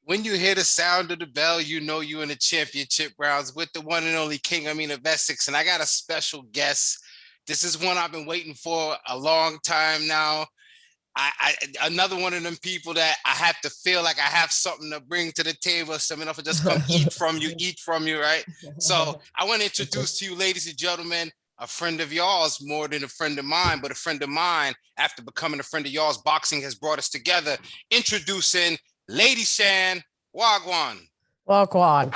When you hear the sound of the bell, you know you in the championship rounds with the one and only King Amin of Essex. And I got a special guest. This is one I've been waiting for a long time now. Another one of them people that I have to feel like I have something to bring to the table. So enough to just come eat from you, right? So I want to introduce to you, ladies and gentlemen, a friend of y'all's more than a friend of mine, but a friend of mine after becoming a friend of y'all's. Boxing has brought us together. Introducing Lady Chann. Wagwan. Wagwan.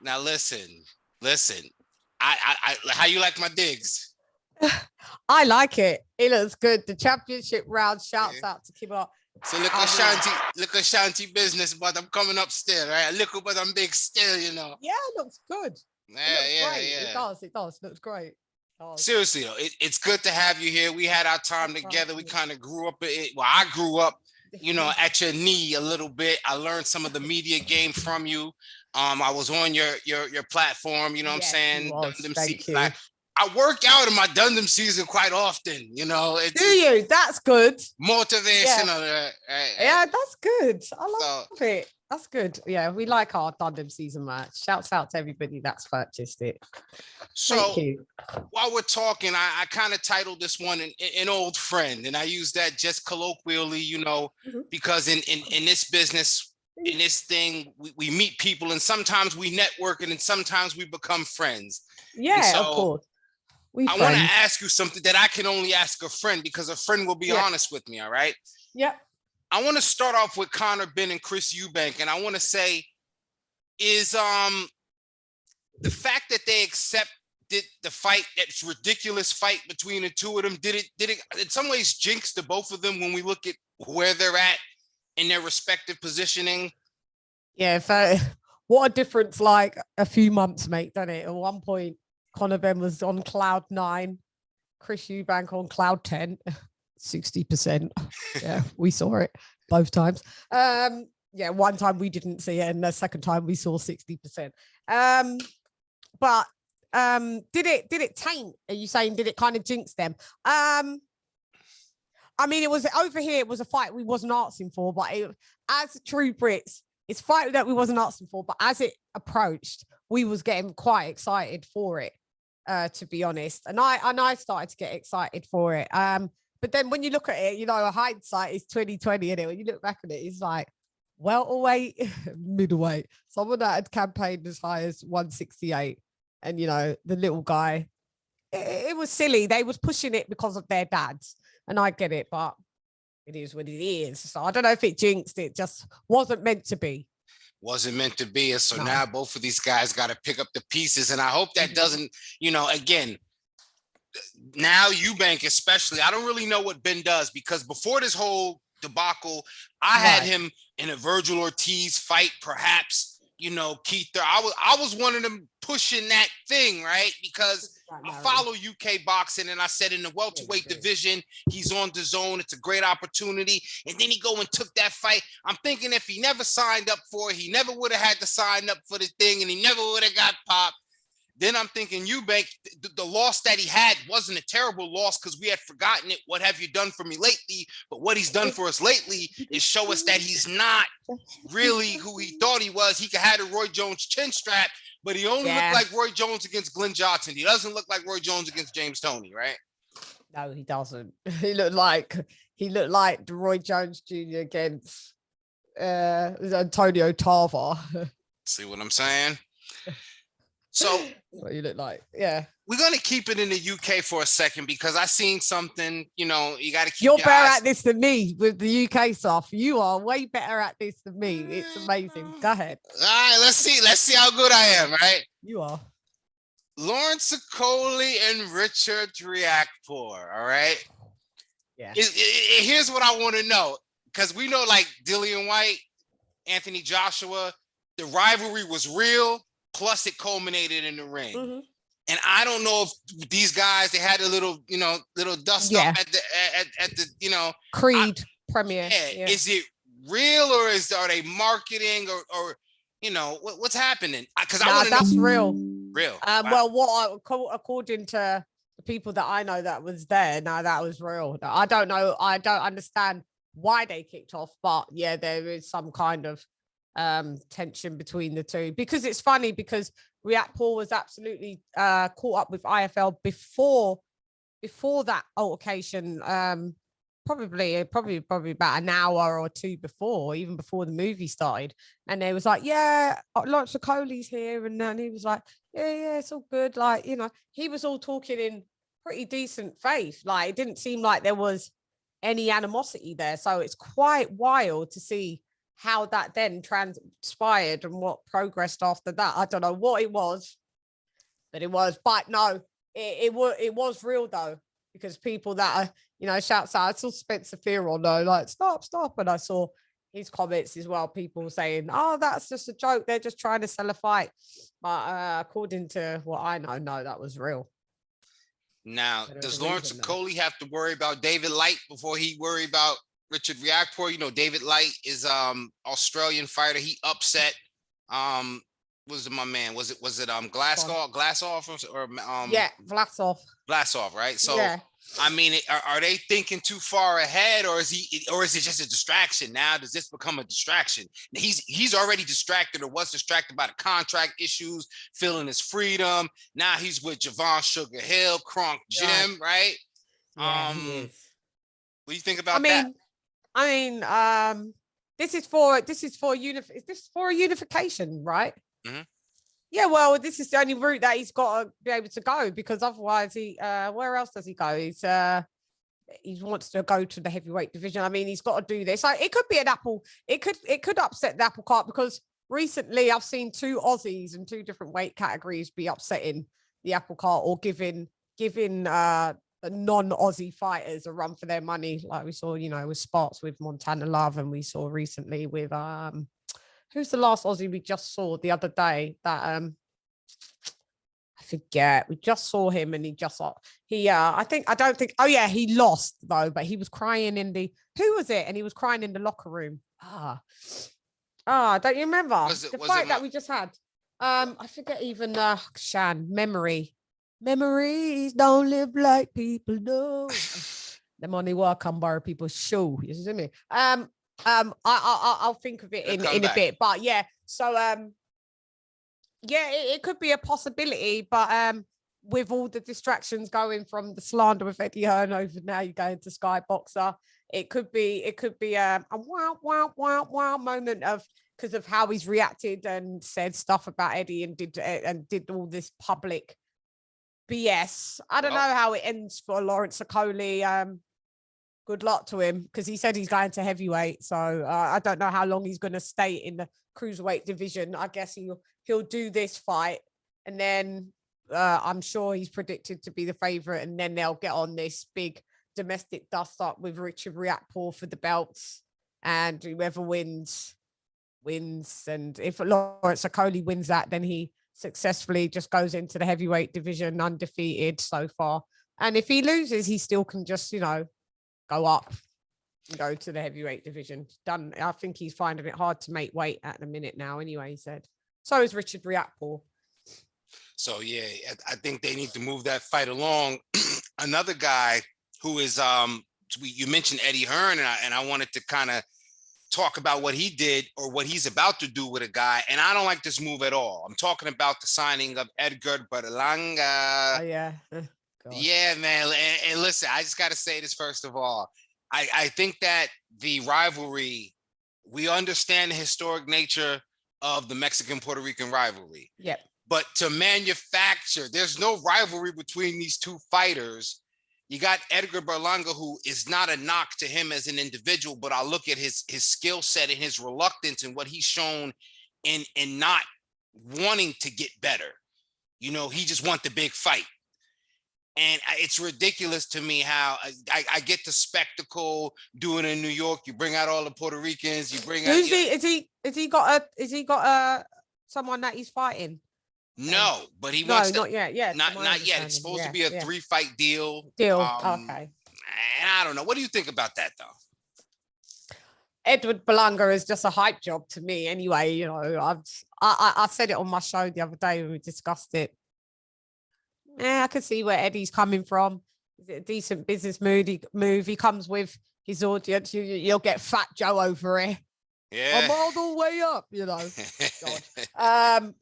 Now listen. I how you like my digs? I like it. It looks good. The championship round. Shouts out to Kim. So look at Shanti business, but I'm coming up still, right? Look, but I'm big still, you know. Yeah, it looks good. Yeah, it looks great. It does. Looks great. Seriously though, it's good to have you here. We had our time together. We kind of grew up. I grew up, you know, at your knee a little bit. I learned some of the media game from you. I was on your platform. You know what I'm saying? Thank you. I work out in my Dundam season quite often. You know, do you? That's good. Motivational. Yeah, that's good. I love it. That's good. Yeah, we like our Dundam season match. Shouts out to everybody that's purchased it. So thank you. While we're talking, I kind of titled this one an old friend, and I use that just colloquially, you know, because in this business, in this thing, we meet people, and sometimes we network, and sometimes we become friends. Yeah, so, of course. I want to ask you something that I can only ask a friend, because a friend will be honest with me. All right. Yep. I want to start off with Conor Benn and Chris Eubank, and I want to say, is the fact that they accepted the fight, that's ridiculous fight between the two of them, did it in some ways jinx the both of them when we look at where they're at in their respective positioning? Yeah, what a difference, like a few months, mate, doesn't it? At one point, Conor Benn was on cloud 9, Chris Eubank on cloud 10. 60%. Yeah, we saw it both times. Yeah, one time we didn't see it, and the second time we saw 60%. But did it taint? Are you saying did it kind of jinx them? I mean, it was over here. It was a fight we wasn't asking for, but as true Brits, it's a fight that we wasn't asking for. But as it approached, we was getting quite excited for it. To be honest, and I started to get excited for it. But then when you look at it, you know, hindsight is 2020, and when you look back at it, it's like welterweight, middleweight, someone that had campaigned as high as 168, and you know, the little guy. It was silly. They was pushing it because of their dads, and I get it, but it is what it is. So I don't know if it jinxed. It just wasn't meant to be. Wasn't meant to be. And so now both of these guys got to pick up the pieces, and I hope that doesn't, you know, again. Now Eubank especially, I don't really know what Ben does, because before this whole debacle, I had him in a Virgil Ortiz fight, perhaps, you know, Keith. I was one of them pushing that thing, right? Because I follow UK boxing, and I said in the welterweight division, he's on the zone. It's a great opportunity. And then he go and took that fight. I'm thinking if he never signed up for it, he never would have had to sign up for the thing, and he never would have got popped. Then I'm thinking Eubank, the loss that he had wasn't a terrible loss, because we had forgotten it. What have you done for me lately? But what he's done for us lately is show us that he's not really who he thought he was. He had a Roy Jones chin strap, but he only looked like Roy Jones against Glenn Johnson. He doesn't look like Roy Jones against James Toney, right? No, he doesn't. He looked like the Roy Jones Jr. against Antonio Tarver. See what I'm saying? So what you look like, yeah. We're gonna keep it in the UK for a second, because I seen something. You know, you got to keep. You're better at this than me with the UK stuff. You are way better at this than me. It's amazing. Go ahead. All right, let's see how good I am. Right? You are. Lawrence Okolie and Richard Riakpore. All right. Yeah. Here's what I want to know, because we know, like Dillian White, Anthony Joshua, the rivalry was real. Plus, it culminated in the ring. And I don't know if these guys, they had a little, you know, little dust up at the, you know, Creed premiere. Yeah. Is it real, or are they marketing, or you know, what's happening? Because I want to know. That's real. Real. Well, according to the people that I know that was there, no, that was real. I don't know. I don't understand why they kicked off, but yeah, there is some kind of tension between the two, because it's funny because Riakpore was absolutely caught up with IFL before that altercation, probably about an hour or two before, even before the movie started. And they was like, yeah, Lawrence Okolie's here. And then he was like, yeah, it's all good. Like, you know, he was all talking in pretty decent faith. Like, it didn't seem like there was any animosity there. So it's quite wild to see how that then transpired and what progressed after that. I don't know what it was, but it was. But no, it was real though, because people that are, you know, shouts out. I saw Spencer Fearon though, like stop, and I saw his comments as well. People saying, "Oh, that's just a joke. They're just trying to sell a fight." But according to what I know, no, that was real. Now, does Lawrence Okolie have to worry about David Light before he worry about Richard Riakpore? You know, David Light is Australian fighter. He upset was it my man? Was it Glassoff or yeah, Vlasov, right? So yeah. I mean, are they thinking too far ahead, or is it just a distraction? Now does this become a distraction? He's already distracted, or was distracted by the contract issues, feeling his freedom. Now he's with Javon Sugar Hill, Kronk Jim, right? Yeah, What do you think about that? I mean, this is for a unification, right? Mm-hmm. Yeah, well, this is the only route that he's got to be able to go, because otherwise where else does he go? He wants to go to the heavyweight division. I mean, he's got to do this. Like, it could be an apple. It could upset the apple cart, because recently I've seen 2 Aussies in 2 different weight categories be upsetting the apple cart, or giving non-Aussie fighters a run for their money, like we saw, you know, with Sparks with Montana Love, and we saw recently with who's the last Aussie we just saw the other day that I forget. We just saw him and he he lost though, but he was crying who was it? And he was crying in the locker room. Don't you remember the fight that we just had? I forget even Shan, memories don't live like people do. The money will come by people's show. You see me? I'll think of it in a bit, but yeah. So it could be a possibility, but with all the distractions going from the slander with Eddie Hearn over now, you're going to Sky Boxer. It could be a wow moment of, because of how he's reacted and said stuff about Eddie and did all this public BS. I don't know how it ends for Lawrence Okolie. Good luck to him, because he said he's going to heavyweight. So I don't know how long he's going to stay in the cruiserweight division. I guess he'll do this fight, and then I'm sure he's predicted to be the favorite, and then they'll get on this big domestic dust up with Richard Riakpore for the belts, and whoever wins. And if Lawrence Okolie wins that, then he successfully just goes into the heavyweight division undefeated so far. And if he loses, he still can just, you know, go up and go to the heavyweight division. Done. I think he's finding it hard to make weight at the minute now anyway, he said. So is Richard Riakpore. So yeah, I think they need to move that fight along. Another guy who is you mentioned Eddie Hearn, and I wanted to kind of talk about what he did or what he's about to do with a guy, and I don't like this move at all. I'm talking about the signing of Edgar Berlanga. Oh yeah. God. Yeah, man. And listen, I just got to say this first of all. I think that the rivalry, we understand the historic nature of the Mexican-Puerto Rican rivalry. Yep. But to manufacture, there's no rivalry between these two fighters. You got Edgar Berlanga, who is not a knock to him as an individual, but I look at his skill set and his reluctance and what he's shown in not wanting to get better. You know, he just wants the big fight. And it's ridiculous to me how I get the spectacle doing in New York. You bring out all the Puerto Ricans. You bring out. Is he got someone that he's fighting? No, but he wants not yet. Yeah, not yet. It's supposed to be a 3-fight deal. Okay. And I don't know. What do you think about that, though? Edward Berlanga is just a hype job to me, anyway. You know, I said it on my show the other day when we discussed it. I could see where Eddie's coming from. Is it a decent business move? He comes with his audience. You'll get Fat Joe over here. Yeah. I'm all the way up, you know. God.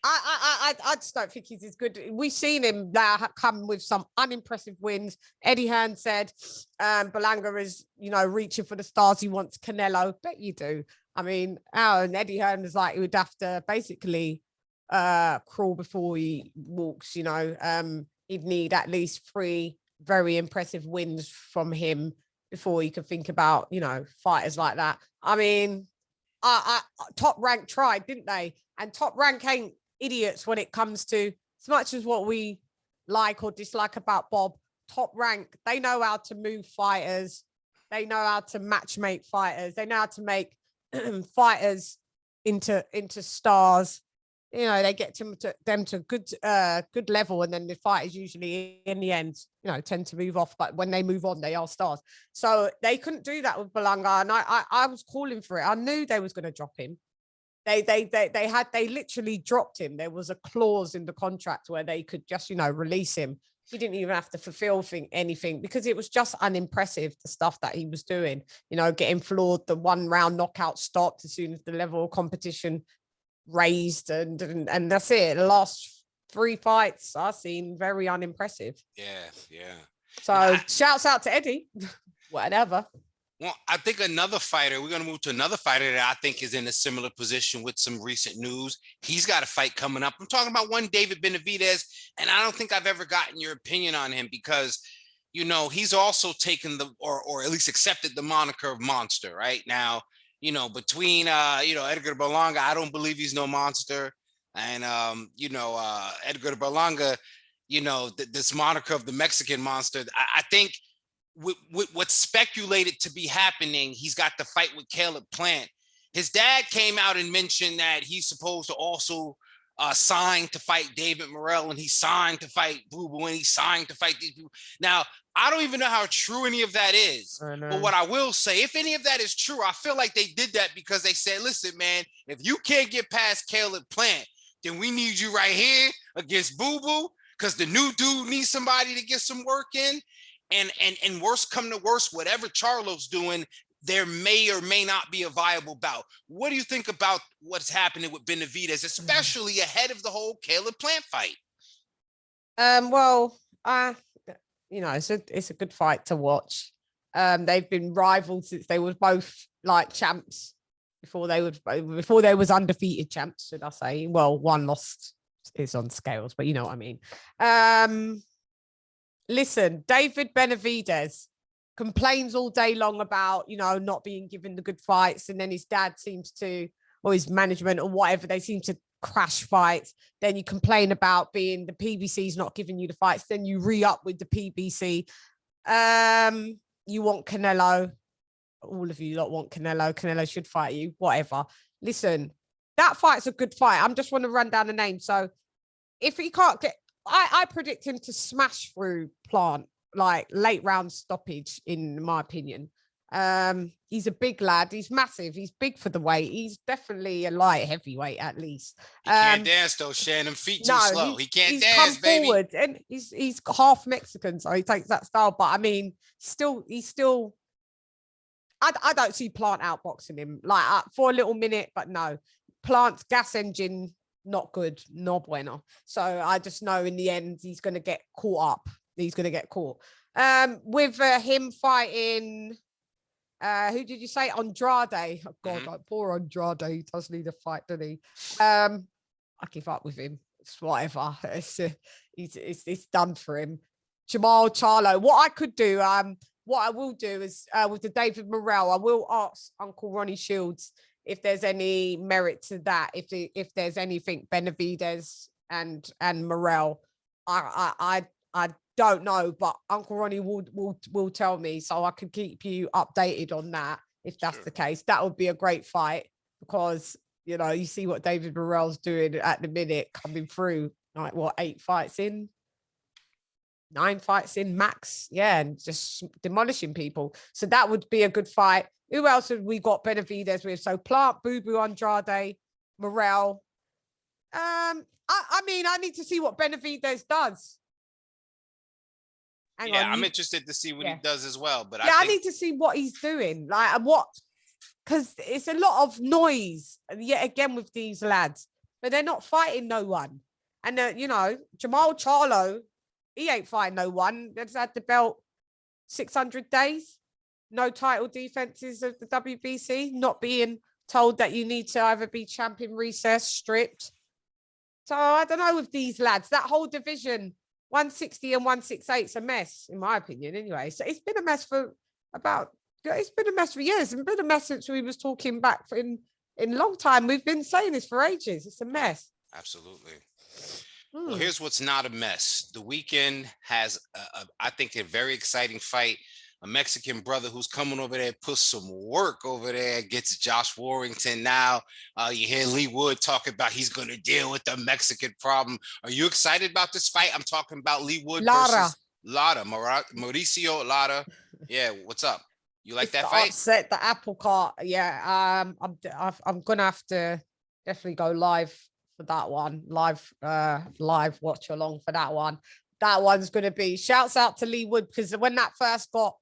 I just don't think he's as good. We've seen him now come with some unimpressive wins. Eddie Hearn said Berlanga is, you know, reaching for the stars. He wants Canelo. Bet you do. I mean, and Eddie Hearn is like, he would have to basically crawl before he walks, you know. He'd need at least 3 very impressive wins from him before you could think about, you know, fighters like that. I mean, Top Rank tried, didn't they? And Top Rank ain't idiots when it comes to, as much as what we like or dislike about Bob, Top Rank, they know how to move fighters. They know how to matchmake fighters. They know how to make fighters into stars. You know, they get them to good level, and then the fighters usually in the end, you know, tend to move off. But when they move on, they are stars. So they couldn't do that with Berlanga, and I was calling for it. I knew they was going to drop him. They literally dropped him. There was a clause in the contract where they could just, you know, release him. He didn't even have to fulfill anything because it was just unimpressive, the stuff that he was doing, you know, getting floored, the 1 round knockout stopped as soon as the level of competition raised, and that's it. The last 3 fights I've seen very unimpressive. Yeah. So shouts out to Eddie. Whatever. Well, I think another fighter, we're going to move to another fighter that I think is in a similar position with some recent news. He's got a fight coming up. I'm talking about one David Benavidez, and I don't think I've ever gotten your opinion on him because, you know, he's also taken or at least accepted the moniker of monster right now. You know, between, you know, Edgar Berlanga, I don't believe he's no monster. And, you know, Edgar Berlanga, you know, this moniker of the Mexican monster, I think with what's speculated to be happening, he's got the fight with Caleb Plant. His dad came out and mentioned that he's supposed to also sign to fight David Morrell, and he signed to fight Boo Boo, and he signed to fight these people. Now, I don't even know how true any of that is. But what I will say, if any of that is true, I feel like they did that because they said, listen, man, if you can't get past Caleb Plant, then we need you right here against Boo Boo, because the new dude needs somebody to get some work in. And worst come to worst, whatever Charlo's doing, there may or may not be a viable bout. What do you think about what's happening with Benavidez, especially ahead of the whole Caleb Plant fight? Well, you know, it's a good fight to watch. They've been rivals since they were both like champs before they was undefeated champs, should I say? Well, one lost is on scales, but you know what I mean. Listen, David Benavidez complains all day long about, you know, not being given the good fights. And then his dad seems to, or his management or whatever, they seem to crash fights. Then you complain about being the PBC's not giving you the fights. Then you re-up with the PBC. You want Canelo. All of you lot want Canelo. Canelo should fight you, whatever. Listen, that fight's a good fight. I'm just want to run down the name. So if he can't get, I predict him to smash through Plant, like late round stoppage, in my opinion. He's a big lad. He's massive. He's big for the weight. He's definitely a light heavyweight at least. He can't dance though, Shan. Them feet too slow. He can't dance, come baby. Forward, and he's half Mexican, so he takes that style. But I mean, he's still. I don't see Plant outboxing him like for a little minute, but no, Plant's gas engine. Not good, no bueno. So I just know in the end he's going to get caught up. He's going to get caught. With him fighting, who did you say? Andrade. Oh God, like poor Andrade. He does need a fight, doesn't he? I give up with him. It's whatever. It's done for him. Jamal Charlo. What I could do, what I will do is with the David Morrell, I will ask Uncle Ronnie Shields if there's any merit to that, if there's anything Benavidez and Morrell. I don't know, but Uncle Ronnie will tell me, so I can keep you updated on that if that's the case. That would be a great fight because, you know, you see what David Morrell's doing at the minute, coming through like what, 8 fights in, 9 fights in max, yeah, and just demolishing people. So that would be a good fight. Who else have we got Benavidez with? So Plant, Boo Boo, Andrade, Morrell. I mean, I need to see what Benavidez does. hang Yeah, on. I'm interested to see what he does as well. But I need to see what he's doing. Like what, because it's a lot of noise yet again with these lads, but they're not fighting no one. And you know, Jamal Charlo, he ain't fighting no one. That's had the belt 600 days, no title defenses of the WBC, not being told that you need to either be champion recess, stripped. So I don't know with these lads, that whole division, 160 and 168 is a mess, in my opinion, anyway. So it's been a mess for years. It's been a mess since we was talking back in long time. We've been saying this for ages. It's a mess. Absolutely. Well, here's what's not a mess. The weekend has, I think, a very exciting fight. A Mexican brother who's coming over there, put some work over there, gets Josh Warrington now. You hear Lee Wood talking about he's going to deal with the Mexican problem. Are you excited about this fight? I'm talking about Lee Wood versus Lara, Mauricio Lara. Yeah, what's up? You like that fight? Upset the apple cart. Yeah, I'm gonna have to definitely go live for that one. Live watch along for that one. That one's gonna be shouts out to Lee Wood, because when that first got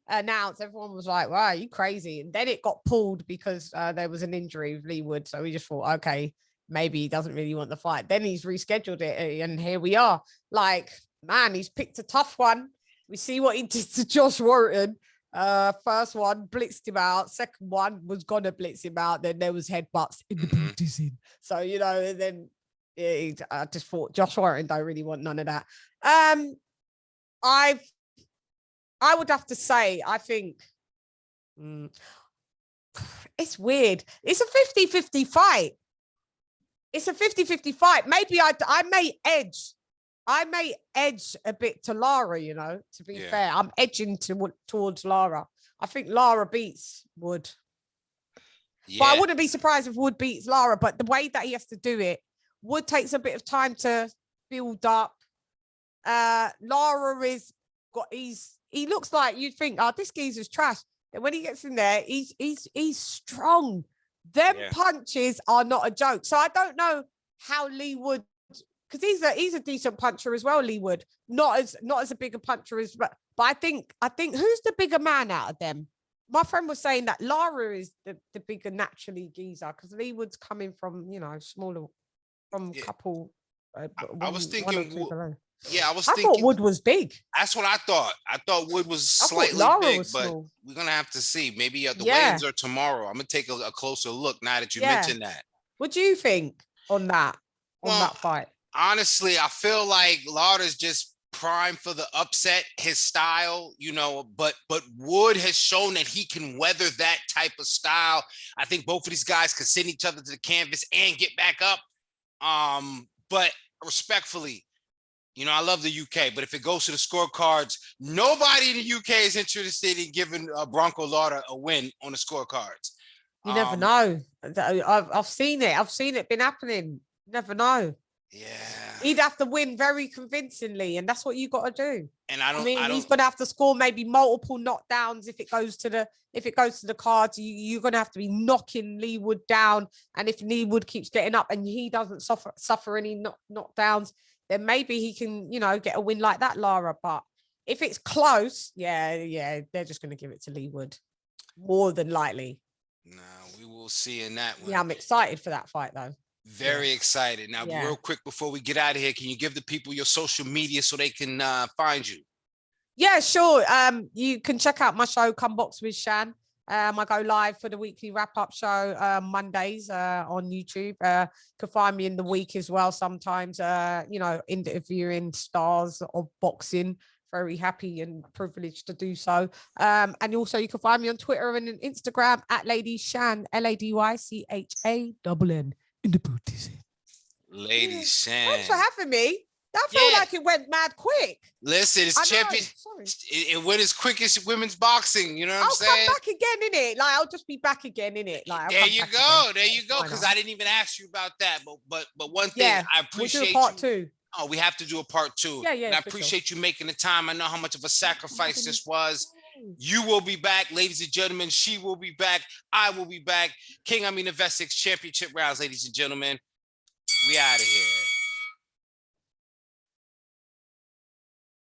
announced, everyone was like, "Wow, are you crazy?" And then it got pulled because there was an injury with Lee Wood. So we just thought, okay, maybe he doesn't really want the fight. Then he's rescheduled it, and here we are. Like, man, he's picked a tough one. We see what he did to Josh Warrington. First one blitzed him out. Second one was gonna blitz him out. Then there was headbutts in the booties in. So you know, and then I just thought Josh Warrington don't really want none of that. I would have to say, I think it's weird. It's a 50-50 fight. It's a 50-50 fight. Maybe I may edge a bit to Lara, you know, to be fair. I'm edging towards Lara. I think Lara beats Wood. Yeah. But I wouldn't be surprised if Wood beats Lara. But the way that he has to do it, Wood takes a bit of time to build up. Lara he looks like you'd think, oh, this geezer's trash. And when he gets in there, he's strong. Them punches are not a joke. So I don't know how Lee Wood, because he's a decent puncher as well, Lee Wood. Not as a bigger puncher as, but I think who's the bigger man out of them? My friend was saying that Lara is the bigger naturally geezer, because Lee Wood's coming from, you know, smaller, from a couple. I was thinking. I thought Wood was big. That's what I thought. I thought Wood was slightly big, but we're gonna have to see. Maybe the weigh-ins are tomorrow. I'm gonna take a closer look now that you mentioned that. What do you think on that fight? Honestly, I feel like Lara's just prime for the upset. His style, you know, but Wood has shown that he can weather that type of style. I think both of these guys can send each other to the canvas and get back up. But respectfully, you know, I love the UK, but if it goes to the scorecards, nobody in the UK is interested in giving Bronco Lara a win on the scorecards. You never know. I've seen it. I've seen it been happening. Never know. Yeah. He'd have to win very convincingly, and that's what you got to do. And he's going to have to score maybe multiple knockdowns if it goes to the cards. You're going to have to be knocking Lee Wood down, and if Lee Wood keeps getting up and he doesn't suffer any knockdowns, then maybe he can, you know, get a win like that, Lara. But if it's close, they're just going to give it to Lee Wood, more than likely. No, we will see in that one. Yeah, I'm excited for that fight, though. Very excited. Now, real quick before we get out of here, can you give the people your social media so they can find you? Yeah, sure. You can check out my show, Come Box with Shan. I go live for the weekly wrap-up show Mondays on YouTube. You can find me in the week as well sometimes, you know, interviewing stars of boxing. Very happy and privileged to do so. And also you can find me on Twitter and Instagram at Lady Chann, LadyChann. In the booties. Lady Chann. Thanks for having me. That felt like it went mad quick. Listen, it's champion. It went as quick as women's boxing. You know what I'm saying? I'll come back again in it. Like I'll just be back again in it. Like there you go. There you go. Because I didn't even ask you about that. But one thing I appreciate. We'll do a part two. Oh, we have to do a part two. Yeah. And I appreciate you making the time. I know how much of a sacrifice this was. You will be back, ladies and gentlemen. She will be back. I will be back. King Amin of Essex, championship rounds, ladies and gentlemen. We out of here.